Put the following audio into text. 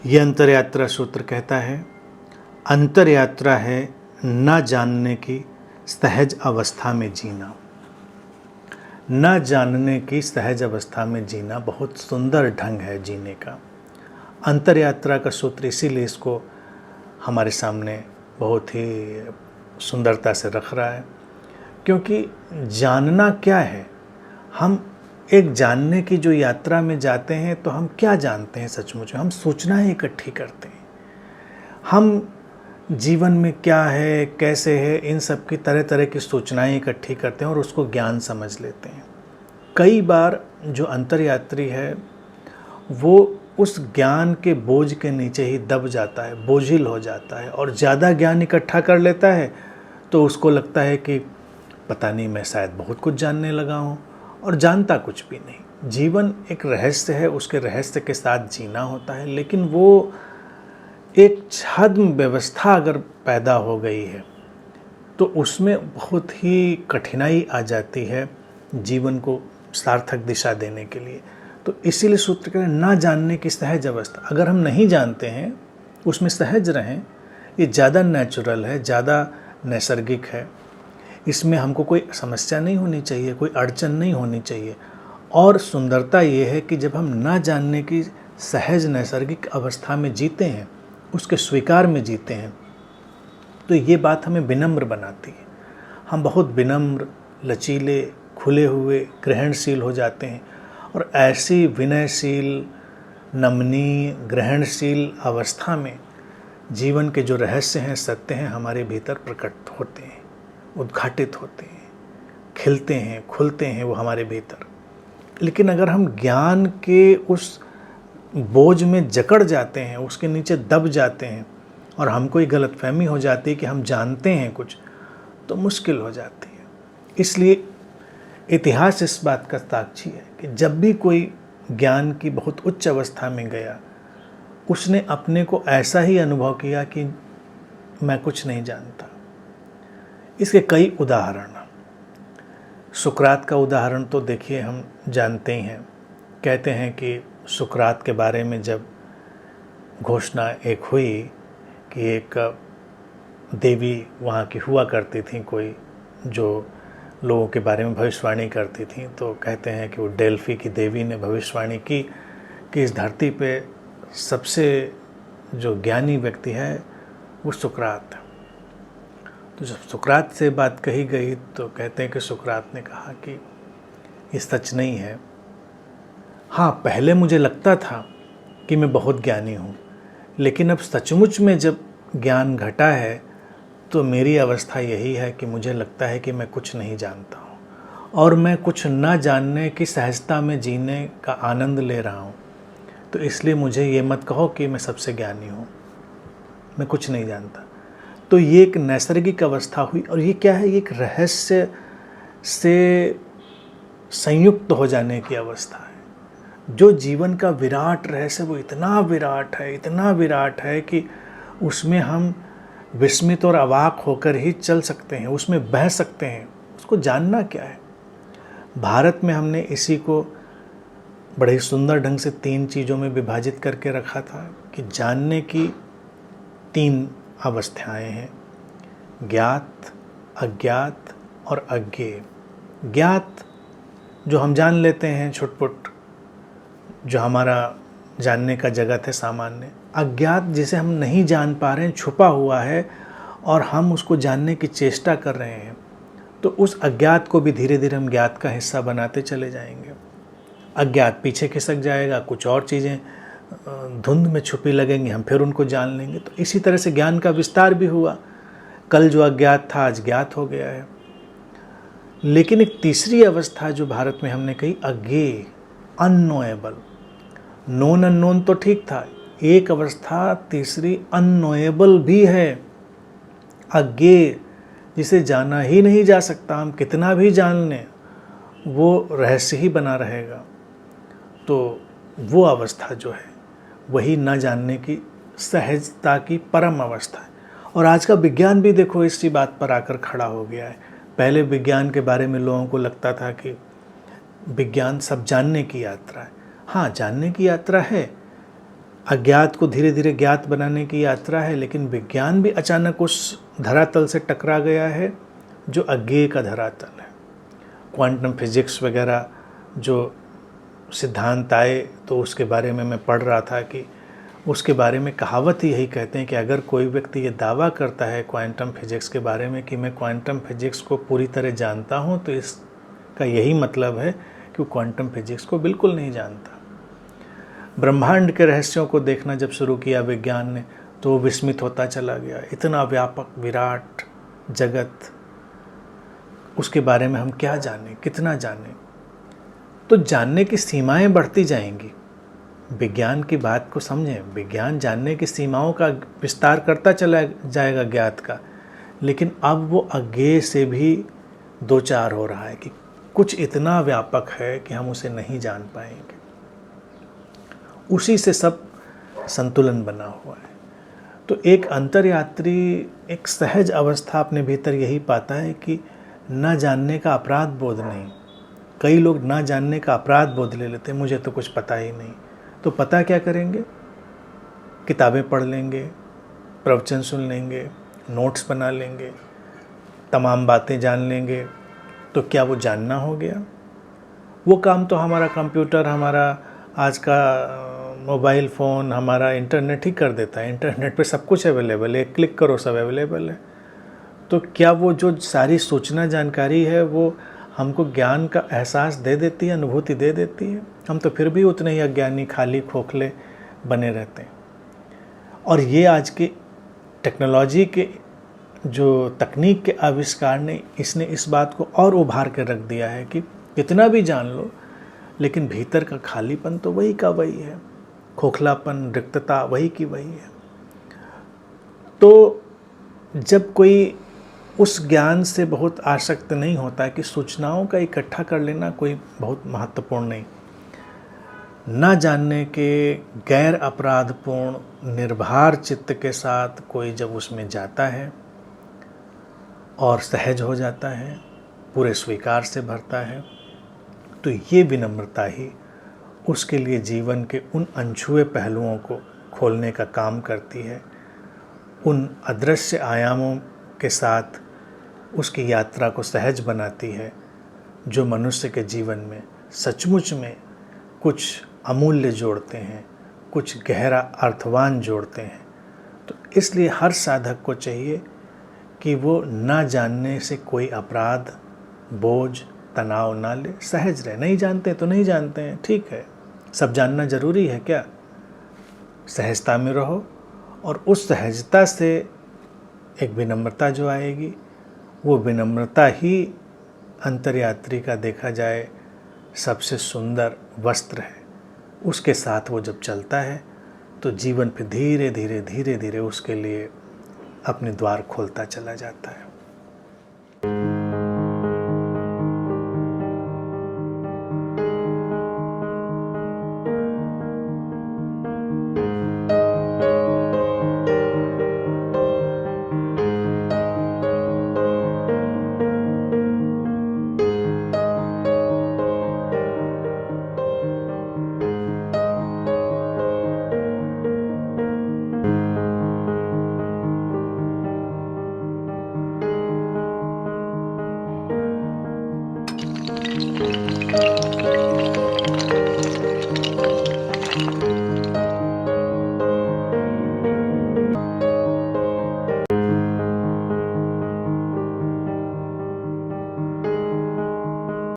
ये अंतर यात्रा सूत्र कहता है, अंतर यात्रा है न जानने की सहज अवस्था में जीना। न जानने की सहज अवस्था में जीना बहुत सुंदर ढंग है जीने का। अंतर यात्रा का सूत्र इसीलिए इसको हमारे सामने बहुत ही सुंदरता से रख रहा है, क्योंकि जानना क्या है। हम एक जानने की जो यात्रा में जाते हैं तो हम क्या जानते हैं सचमुच में? हम सूचनाएं इकट्ठी करते हैं, हम जीवन में क्या है, कैसे है, इन सब की तरह तरह की सूचनाएं इकट्ठी करते हैं और उसको ज्ञान समझ लेते हैं। कई बार जो अंतर्यात्री है वो उस ज्ञान के बोझ के नीचे ही दब जाता है, बोझिल हो जाता है और ज़्यादा ज्ञान इकट्ठा कर लेता है तो उसको लगता है कि पता नहीं, मैं शायद बहुत कुछ जानने लगा हूँ, और जानता कुछ भी नहीं। जीवन एक रहस्य है, उसके रहस्य के साथ जीना होता है, लेकिन वो एक छद्म व्यवस्था अगर पैदा हो गई है तो उसमें बहुत ही कठिनाई आ जाती है जीवन को सार्थक दिशा देने के लिए। तो इसीलिए सूत्र कह रहे हैं ना जानने की सहज अवस्था। अगर हम नहीं जानते हैं उसमें सहज रहें, ये ज़्यादा नेचुरल है, ज़्यादा नैसर्गिक है, इसमें हमको कोई समस्या नहीं होनी चाहिए, कोई अड़चन नहीं होनी चाहिए। और सुंदरता ये है कि जब हम ना जानने की सहज नैसर्गिक अवस्था में जीते हैं, उसके स्वीकार में जीते हैं, तो ये बात हमें विनम्र बनाती है। हम बहुत विनम्र, लचीले, खुले हुए, ग्रहणशील हो जाते हैं और ऐसी विनयशील, नमनीय, ग्रहणशील अवस्था में जीवन के जो रहस्य हैं, सत्य हैं, हमारे भीतर प्रकट होते हैं, उद्घाटित होते हैं, खिलते हैं, खुलते हैं वो हमारे भीतर। लेकिन अगर हम ज्ञान के उस बोझ में जकड़ जाते हैं, उसके नीचे दब जाते हैं और हमको ये गलतफहमी हो जाती है कि हम जानते हैं कुछ, तो मुश्किल हो जाती है। इसलिए इतिहास इस बात का साक्षी है कि जब भी कोई ज्ञान की बहुत उच्च अवस्था में गया, उसने अपने को ऐसा ही अनुभव किया कि मैं कुछ नहीं जानता। इसके कई उदाहरण, सुकरात का उदाहरण तो देखिए हम जानते ही हैं। कहते हैं कि सुकरात के बारे में जब घोषणा एक हुई कि एक देवी वहाँ की हुआ करती थी, कोई जो लोगों के बारे में भविष्यवाणी करती थी, तो कहते हैं कि वो डेल्फी की देवी ने भविष्यवाणी की कि इस धरती पे सबसे जो ज्ञानी व्यक्ति है वो सुकरात है। तो जब सुकरात से बात कही गई तो कहते हैं कि सुकरात ने कहा कि ये सच नहीं है। हाँ, पहले मुझे लगता था कि मैं बहुत ज्ञानी हूँ, लेकिन अब सचमुच में जब ज्ञान घटा है तो मेरी अवस्था यही है कि मुझे लगता है कि मैं कुछ नहीं जानता हूँ और मैं कुछ ना जानने की सहजता में जीने का आनंद ले रहा हूँ। तो इसलिए मुझे ये मत कहो कि मैं सबसे ज्ञानी हूँ, मैं कुछ नहीं जानता। तो ये एक नैसर्गिक अवस्था हुई, और ये क्या है, ये एक रहस्य से संयुक्त हो जाने की अवस्था है। जो जीवन का विराट रहस्य, वो इतना विराट है, इतना विराट है कि उसमें हम विस्मित और अवाक होकर ही चल सकते हैं, उसमें बह सकते हैं। उसको जानना क्या है। भारत में हमने इसी को बड़े सुंदर ढंग से 3 चीज़ों में विभाजित करके रखा था कि जानने की 3 अवस्थाएं हैं, ज्ञात, अज्ञात और अज्ञेय। ज्ञात जो हम जान लेते हैं, छुटपुट, जो हमारा जानने का जगत है सामान्य। अज्ञात जिसे हम नहीं जान पा रहे हैं, छुपा हुआ है और हम उसको जानने की चेष्टा कर रहे हैं, तो उस अज्ञात को भी धीरे धीरे हम ज्ञात का हिस्सा बनाते चले जाएंगे। अज्ञात पीछे खिसक जाएगा, कुछ और चीज़ें धुंध में छुपी लगेंगी, हम फिर उनको जान लेंगे। तो इसी तरह से ज्ञान का विस्तार भी हुआ। कल जो अज्ञात था आज ज्ञात हो गया है। लेकिन एक तीसरी अवस्था जो भारत में हमने कही, अज्ञेय, अननोएबल। नोन अननोन तो ठीक था, एक अवस्था तीसरी अननोएबल भी है, अज्ञेय, जिसे जाना ही नहीं जा सकता। हम कितना भी जान लें वो रहस्य ही बना रहेगा। तो वो अवस्था जो है वही न जानने की सहजता की परम अवस्था है। और आज का विज्ञान भी देखो इसी बात पर आकर खड़ा हो गया है। पहले विज्ञान के बारे में लोगों को लगता था कि विज्ञान सब जानने की यात्रा है। हाँ, जानने की यात्रा है, अज्ञात को धीरे धीरे ज्ञात बनाने की यात्रा है, लेकिन विज्ञान भी अचानक उस धरातल से टकरा गया है जो अज्ञेय का धरातल है। क्वांटम फिजिक्स वगैरह जो सिद्धांत आए तो उसके बारे में मैं पढ़ रहा था कि उसके बारे में कहावत ही यही कहते हैं कि अगर कोई व्यक्ति ये दावा करता है क्वांटम फिजिक्स के बारे में कि मैं क्वांटम फिजिक्स को पूरी तरह जानता हूँ, तो इसका यही मतलब है कि वो क्वांटम फिजिक्स को बिल्कुल नहीं जानता। ब्रह्मांड के रहस्यों को देखना जब शुरू किया विज्ञान ने, तो वो विस्मित होता चला गया। इतना व्यापक विराट जगत, उसके बारे में हम क्या जानें, कितना जानें। तो जानने की सीमाएं बढ़ती जाएंगी। विज्ञान की बात को समझें, विज्ञान जानने की सीमाओं का विस्तार करता चला जाएगा ज्ञात का, लेकिन अब वो अज्ञेय से भी दो चार हो रहा है कि कुछ इतना व्यापक है कि हम उसे नहीं जान पाएंगे। उसी से सब संतुलन बना हुआ है। तो एक अंतर्यात्री एक सहज अवस्था अपने भीतर यही पाता है कि न जानने का अपराध बोध नहीं। कई लोग न जानने का अपराध बोध ले लेते हैं, मुझे तो कुछ पता ही नहीं। तो पता क्या करेंगे? किताबें पढ़ लेंगे, प्रवचन सुन लेंगे, नोट्स बना लेंगे, तमाम बातें जान लेंगे। तो क्या वो जानना हो गया? वो काम तो हमारा कंप्यूटर, हमारा आज का मोबाइल फ़ोन, हमारा इंटरनेट ही कर देता है। इंटरनेट पे सब कुछ अवेलेबल है, क्लिक करो सब अवेलेबल है। तो क्या वो जो सारी सूचना जानकारी है वो हमको ज्ञान का एहसास दे देती है, अनुभूति दे देती है? हम तो फिर भी उतने ही अज्ञानी, खाली, खोखले बने रहते हैं। और ये आज की टेक्नोलॉजी के जो तकनीक के आविष्कार ने इस बात को और उभार के रख दिया है कि कितना भी जान लो, लेकिन भीतर का खालीपन तो वही का वही है, खोखलापन, रिक्तता वही की वही है। तो जब कोई उस ज्ञान से बहुत आसक्त नहीं होता है कि सूचनाओं का इकट्ठा कर लेना कोई बहुत महत्वपूर्ण नहीं, न जानने के गैर अपराधपूर्ण निर्भर चित्त के साथ कोई जब उसमें जाता है और सहज हो जाता है, पूरे स्वीकार से भरता है, तो ये विनम्रता ही उसके लिए जीवन के उन अनछुए पहलुओं को खोलने का काम करती है। उन अदृश्य आयामों के साथ उसकी यात्रा को सहज बनाती है, जो मनुष्य के जीवन में सचमुच में कुछ अमूल्य जोड़ते हैं, कुछ गहरा अर्थवान जोड़ते हैं। तो इसलिए हर साधक को चाहिए कि वो ना जानने से कोई अपराध, बोझ, तनाव ना ले, सहज रहे। नहीं जानते तो नहीं जानते हैं, ठीक है। सब जानना जरूरी है क्या? सहजता में रहो, और उस सहजता से एक विनम्रता जो आएगी, वो विनम्रता ही अंतर्यात्री का देखा जाए सबसे सुंदर वस्त्र है। उसके साथ वो जब चलता है तो जीवन पे धीरे धीरे धीरे धीरे उसके लिए अपने द्वार खोलता चला जाता है।